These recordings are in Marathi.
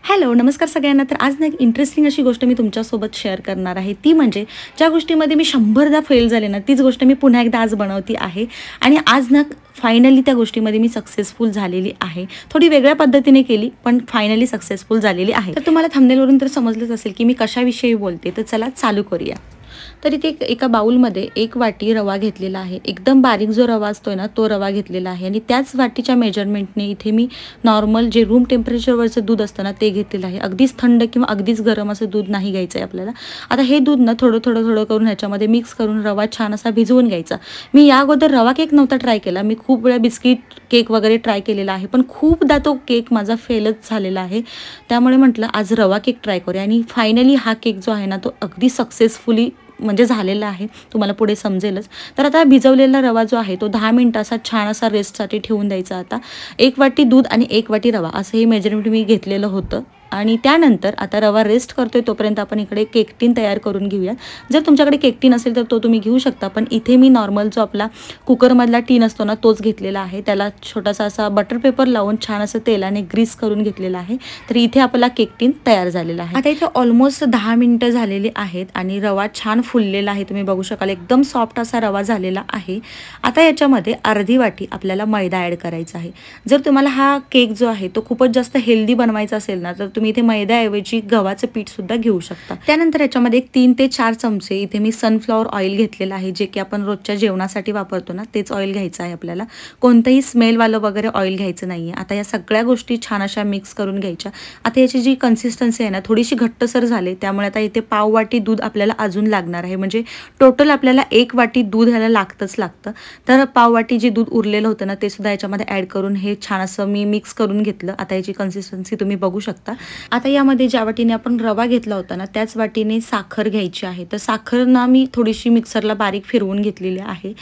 हॅलो नमस्कार सगळ्यांना. तर आज ना एक इंटरेस्टिंग अशी गोष्ट मी तुमच्यासोबत शेअर करणार आहे. ती म्हणजे ज्या गोष्टीमध्ये मी 100दा फेल झाले ना, तीच गोष्ट मी पुन्हा एकदा आज बनवती आहे. आणि आज ना फायनली त्या गोष्टीमध्ये मी सक्सेसफुल झालेली आहे. थोडी वेगळ्या पद्धतीने केली, पण फायनली सक्सेसफुल झालेली आहे. तर तुम्हाला थंबनेलवरून तर समजलंच असेल की मी कशाविषयी बोलते. तर चला चालू करूया. तर इथे एका बाउलमध्ये 1 वाटी रवा घेतलेला आहे. एकदम बारीक जो रवा असतो ना, तो रवा घेतलेला आहे. आणि त्याच वाटीच्या मेजरमेंटने इथे मी नॉर्मल जे रूम टेम्परेचरवरचं दूध असतं ना, ते घेतलेलं आहे. अगदीच थंड किंवा अगदीच गरम असं दूध नाही घ्यायचं आहे आपल्याला. आता हे दूध ना थोडं थोडं थोडं करून ह्याच्यामध्ये मिक्स करून रवा छान असा भिजवून घ्यायचा. मी या अगोदर रवा केक नव्हता ट्राय केला. मी खूप वेळा बिस्किट केक वगैरे ट्राय केलेला आहे, पण खूपदा तो केक माझा फेलच झालेला आहे. त्यामुळे म्हटलं आज रवा केक ट्राय करूया. आणि फायनली हा केक जो आहे ना, तो अगदी सक्सेसफुली म्हणजे झालेला आहे. तुम्हाला पुढे समजेलच. तर आता भिजवलेला रवा जो आहे तो 10 मिनिटं असा छान असा रेस्टसाठी ठेवून द्यायचा. आता 1 वाटी दूध आणि 1 वाटी रवा असं हे मेजरमेंट मी घेतलेलं होतं. आणि त्यानंतर आता रवा रेस्ट करतोय तोपर्यंत आपण इकडे केक टीन तयार करून घेऊया. जर तुमच्याकडे केक टीन असेल तर तो तुम्ही घेऊ शकता, पण इथे मी नॉर्मल जो आपला कुकरमधला टीन असतो ना, तोच घेतलेला आहे. त्याला छोटासा असा बटर पेपर लावून छान असं तेलाने ग्रीस करून घेतलेला आहे. तर इथे आपला केक टीन तयार झालेला आहे. आता इथे ऑलमोस्ट 10 मिनिटं झालेली आहेत आणि रवा छान फुललेला आहे. तुम्ही बघू शकाल एकदम सॉफ्ट असा रवा झालेला आहे. आता याच्यामध्ये अर्धी वाटी आपल्याला मैदा ॲड करायचा आहे. जर तुम्हाला हा केक जो आहे तो खूपच जास्त हेल्दी बनवायचा असेल ना, तर तुम्ही इथे मैद्याऐवजी गव्हाचं पीठ सुद्धा घेऊ शकता. त्यानंतर याच्यामध्ये एक 3 ते 4 चमचे इथे मी सनफ्लॉवर ऑइल घेतलेलं आहे, जे की आपण रोजच्या जेवणासाठी वापरतो ना, तेच ऑइल घ्यायचं आहे आपल्याला. कोणतंही स्मेलवालं वगैरे ऑइल घ्यायचं नाहीये. आता या सगळ्या गोष्टी छान अशा मिक्स करून घ्यायच्या. आता याची जी कन्सिस्टन्सी आहे ना, थोडीशी घट्टसर झाली. त्यामुळे आता इथे पाव वाटी दूध आपल्याला अजून लागणार आहे. म्हणजे टोटल आपल्याला 1 वाटी दूध ह्याला लागतं. तर पाव वाटी जे दूध उरलेलं होतं ना, ते सुद्धा याच्यामध्ये ॲड करून हे छान असं मी मिक्स करून घेतलं. आता याची कन्सिस्टन्सी तुम्ही बघू शकता. आता यामध्ये ज्या वाटीने आपण रवा घेतला होता ना, त्याच वाटीने साखर घ्यायची आहे. तर साखर ना मी थोडीशी मिक्सरला बारीक फिरवून घेतलेली आहे.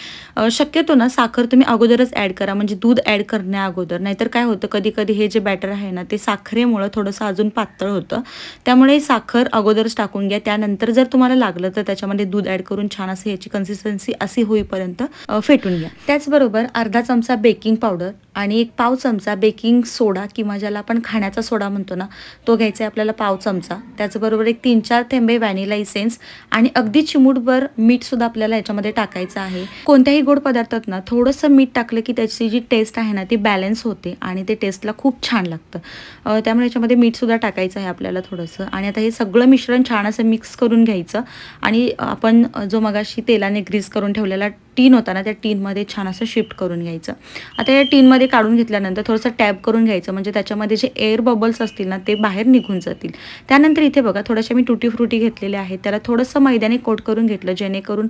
शक्यतो ना साखर तुम्ही अगोदरच ॲड करा, म्हणजे दूध ॲड करण्या अगोदर. नाहीतर काय होतं, कधी कधी हे जे बॅटर आहे ना, ते साखरेमुळं थोडंसं अजून पातळ होतं. त्यामुळे साखर अगोदरच टाकून घ्या. त्यानंतर जर तुम्हाला लागलं तर त्याच्यामध्ये दूध ॲड करून छान असं याची कन्सिस्टन्सी अशी होईपर्यंत फेटून घ्या. त्याचबरोबर अर्धा चमचा बेकिंग पावडर आणि 1 पाव चमचा बेकिंग सोडा किंवा ज्याला आपण खाण्याचा सोडा म्हणतो ना, तो घ्यायचा आहे आपल्याला पाव चमचा. त्याचबरोबर एक 3-4 थेंबे व्हॅनिला इसेन्स आणि अगदी चिमूटभर मीठ सुद्धा आपल्याला याच्यामध्ये टाकायचं आहे. कोणत्याही गोड पदार्थात ना थोडंसं मीठ टाकलं की त्याची जी टेस्ट आहे ना, ती बॅलन्स होते आणि ते टेस्टला खूप छान लागतं. त्यामुळे याच्यामध्ये मीठ सुद्धा टाकायचं आहे आपल्याला थोडंसं. आणि आता हे सगळं मिश्रण छान असं मिक्स करून घ्यायचं. आणि आपण जो मगाशी तेलाने ग्रीस करून ठेवलेला टीन होता ना, त्या टीनमध्ये छान असं शिफ्ट करून घ्यायचं. आता या टीनमध्ये काढून घेतल्यानंतर थोडंसं टॅप करून घ्यायचं, म्हणजे त्याच्यामध्ये जे एअर बबल्स असतील ना, ते बाहेर निघून जातील. त्यानंतर इथे बघा थोड्याशा मी टुटी फ्रुटी घेतलेल्या आहेत. त्याला थोडंसं मैद्याने कोट करून घेतलं, जेणेकरून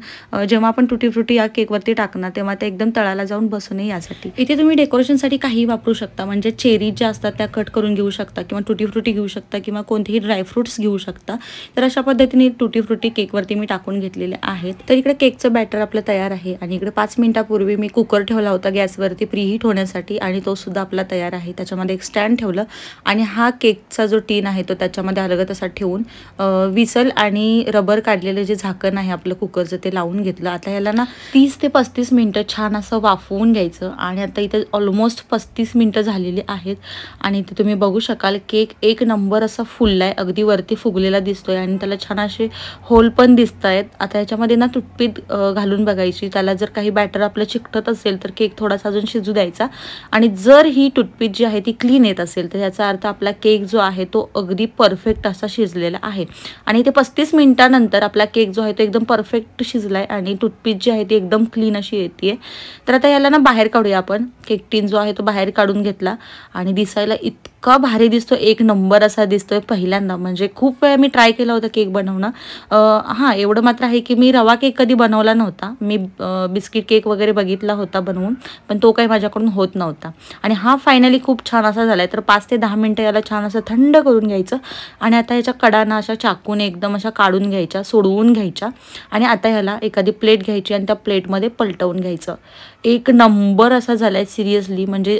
जेव्हा आपण टुटी फ्रुटी या केकवरती टाकणार तेव्हा ते एकदम तळाला जाऊन बसू नये यासाठी. इथे तुम्ही डेकोरेशनसाठी काही वापरू शकता, म्हणजे चेरी ज्या असतात त्या कट करून घेऊ शकता किंवा टुटी फ्रुटी घेऊ शकता किंवा कोणतेही ड्रायफ्रुट्स घेऊ शकता. तर अशा पद्धतीने टुटी फ्रुटी केकवरती मी टाकून घेतलेले आहेत. तर इकडे केकचं बॅटर आपलं तयार आहे. आणि इकडे 5 मिनिटापूर्वी मी कुकर ठेवला होता गॅसवरती प्रीहीट होण्यासाठी आणि तो सुद्धा आपला तयार आहे. त्याच्यामध्ये एक स्टँड ठेवलं आणि हा केकचा जो टीन आहे तो त्याच्यामध्ये अलगद असा ठेवून विसल आणि रबर काढलेलं जे झाकण आहे आपलं कुकरचं ते लावून घेतलं. आता याला ना 30 ते 35 मिनिटं छान असं वाफवून घ्यायचं. आणि आता इथे ऑलमोस्ट 35 मिनिटं झालेली आहेत. आणि इथे तुम्ही बघू शकाल केक 1 नंबर असा फुललाय, अगदी वरती फुगलेला दिसतोय आणि त्याला छान असे होल पण दिसत आहेत. आता याच्यामध्ये ना टूथपिक घालून बघायची. त्याला जर काही बॅटर आपलं चिकटत असेल तर केक थोडासा अजून शिजू द्यायचा. आणि जर ही टूथपिक जी आहे ती क्लीन येत असेल तर याचा अर्थ आपला केक जो आहे तो अगदी परफेक्ट असा शिजलेला आहे. आणि इथे 35 मिनिटानंतर आपला केक जो आहे तो एकदम परफेक्ट शिजलाय आणि टूथपिक जी आहे ती एकदम क्लीन अशी येते. तर आता याला ना बाहेर काढूया आपण. केक टीन जो आहे तो बाहेर काढून घेतला आणि दिसायला इतका भारी दिसतो, 1 नंबर असा दिसतोय. पहिल्यांदा म्हणजे खूप वेळा मी ट्राय केला होता केक बनवणं. हां, एवढं मात्र आहे की मी रवा केक कधी बनवला नव्हता. मी बिस्किट केक वगैरे बघितला होता बनवून, पण तो काही माझ्याकडून होत नव्हता. आणि हा फायनली खूप छान असा झालाय. तर 5 ते 10 मिनिटं याला छान असं थंड करून घ्यायचं. आणि आता याच्या कडांना अशा चाकूने एकदम अशा काढून घ्यायच्या, सोडवून घ्यायच्या. आणि आता ह्याला एखादी प्लेट घ्यायची आणि त्या प्लेटमध्ये पलटवून घ्यायचं. एक नंबर असा झाला आहे सिरियसली. म्हणजे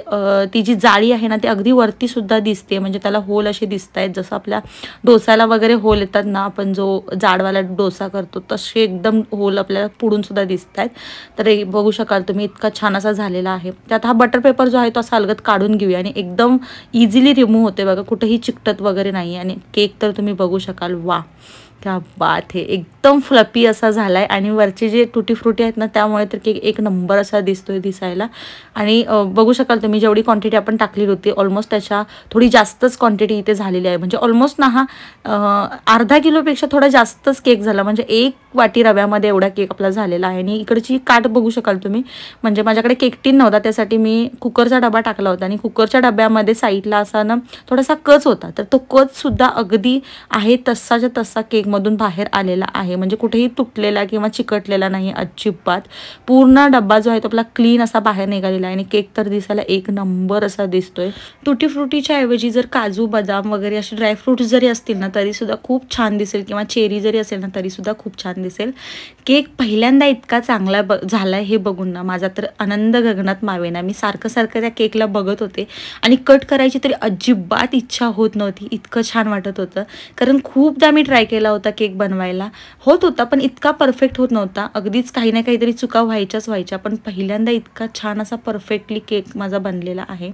ती जी जाळी आहे ना ती अगदी वरतीसुद्धा दिसते, म्हणजे त्याला होल असे दिसत आहेत. जसं आपल्या डोसाला वगैरे होल येतात ना, आपण जो जाडवाला डोसा करतो तसे एकदम होल आपल्याला पुढूनसुद्धा दिसत आहेत. तर हे बघू शकाल तुम्ही, इतका छान असा झालेला आहे. त्यात हा बटर पेपर जो आहे तो असा अलगद काढून घेऊया आणि एकदम इझिली रिमूव्ह होते बघा, कुठेही चिकटत वगैरे नाही. आणि केक तर तुम्ही बघू शकाल, वा क्या बात है, एकदम फ्लपी असा झाला आहे. आणि वरचे जे टुटी फ्रुटी आहेत ना त्यामुळे तर केक एक नंबर असा दिसतोय दिसायला. आणि बघू शकाल तुम्ही, जेवढी क्वांटिटी आपण टाकलेली होती ऑलमोस्ट त्याच्या थोडी जास्तच क्वांटिटी इथे झालेली आहे. म्हणजे ऑलमोस्ट ना हा अर्धा किलोपेक्षा थोडा जास्तच केक झाला. म्हणजे 1 वाटी रव्यामध्ये एवढा केक आपला झालेला आहे. आणि इकडची काठ बघू शकाल तुम्ही, म्हणजे माझ्याकडे केक टीन नव्हता, त्यासाठी मी कुकरचा डबा टाकला होता. आणि कुकरच्या डब्यामध्ये साईडला असा ना थोडासा कच होता, तर तो कचसुद्धा अगदी आहे तसाच्या तसा केकमधून बाहेर आलेला आहे. म्हणजे कुठेही तुटलेला किंवा चिकटलेला नाही अजिबात. पूर्ण डब्बा जो आहे तो आपला क्लीन असा बाहेर निघालेला आहे. आणि केक तर दिसायला एक नंबर असा दिसतोय. तुटी फ्रुटीच्या ऐवजी जर काजू बदाम वगैरे असे ड्रायफ्रूट्स जरी असतील ना तरीसुद्धा खूप छान दिसेल, किंवा चेरी जरी असेल ना तरीसुद्धा खूप छान दिसेल. केक पहिल्यांदा इतका चांगला झाला हे बघून ना माझा तर आनंद गगनात मावेना. मी सारखं सारखं त्या केकला बघत होते आणि कट करायची तरी अजिबात इच्छा होत नव्हती, इतकं छान वाटत होतं. कारण खूपदा मी ट्राय केला होता केक बनवायला, होत होता पण इतका परफेक्ट होत नव्हता. अगदीच काही ना काहीतरी चुका व्हायच्या, पण पहिल्यांदा इतका छान असा परफेक्टली केक माझा बनलेला आहे.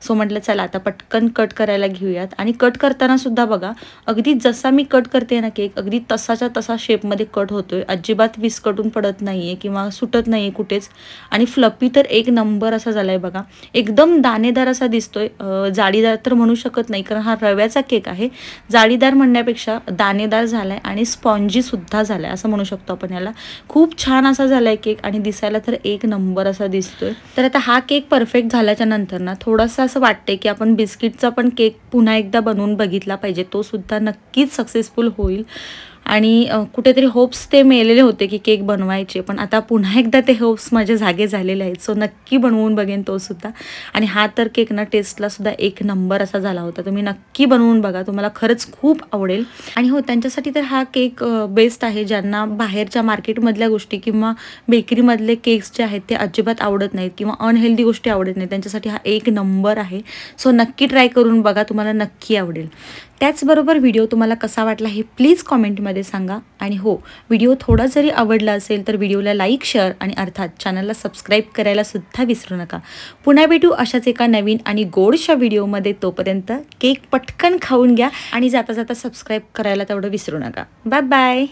सो म्हटलं चला आता पटकन कट करायला घेऊयात. आणि कट करताना सुद्धा बघा, अगदी जसा मी कट करते ना केक अगदी तसाच्या तसा शेपमध्ये कट होतोय. अजिबात विस्कटून पडत नाहीये किंवा सुटत नाहीये कुठेच. आणि फ्लपी तर एक नंबर असा झालाय बघा, एकदम दाणेदार असा दिसतोय. जाळीदार तर म्हणू शकत नाही कारण हा रव्याचा केक आहे. जाळीदार म्हणण्यापेक्षा दाणेदार झालाय आणि स्पॉन्जी सुद्धा झालाय असं म्हणू शकतो आपण याला. खूप छान असा झालाय केक आणि दिसायला तर एक नंबर असा दिसतोय. तर आता हा केक परफेक्ट झाल्याच्या नंतर ना थोडंसं असं वाटतंय की आपण बिस्किटचा पण केक पुन्हा एकदा बनवून बघितला पाहिजे, तो सुद्धा नक्कीच सक्सेसफुल होईल. आणि कुठेतरी होप्स ते मेलेले होते की केक बनवायचे, पण आता पुन्हा एकदा ते होप्स माझे जागे झालेले आहेत. सो नक्की बनवून बघेन तो सुद्धा. आणि हा तर केक ना टेस्टला सुद्धा एक नंबर असा झाला होता. तुम्ही नक्की बनवून बघा, तुम्हाला खरंच खूप आवडेल. आणि हो, त्यांच्यासाठी तर हा केक बेस्ट आहे ज्यांना बाहेरच्या मार्केटमधल्या गोष्टी किंवा बेकरीमधले केक्स जे आहेत ते अजिबात आवडत नाहीत किंवा अनहेल्दी गोष्टी आवडत नाहीत, त्यांच्यासाठी हा एक नंबर आहे. सो नक्की ट्राय करून बघा, तुम्हाला नक्की आवडेल. त्याचबरोबर व्हिडिओ तुम्हाला कसा वाटला हे प्लीज कॉमेंटमध्ये सांगा. आणि हो, व्हिडिओ थोडा जरी आवडला असेल तर व्हिडिओला लाईक, शेअर आणि अर्थात चॅनलला सबस्क्राईब करायला सुद्धा विसरू नका. पुन्हा भेटू अशाच एका नवीन आणि गोडशा व्हिडिओमध्ये. तोपर्यंत केक पटकन खाऊन घ्या आणि जाता जाता सबस्क्राईब करायला तेवढं विसरू नका. Bye bye.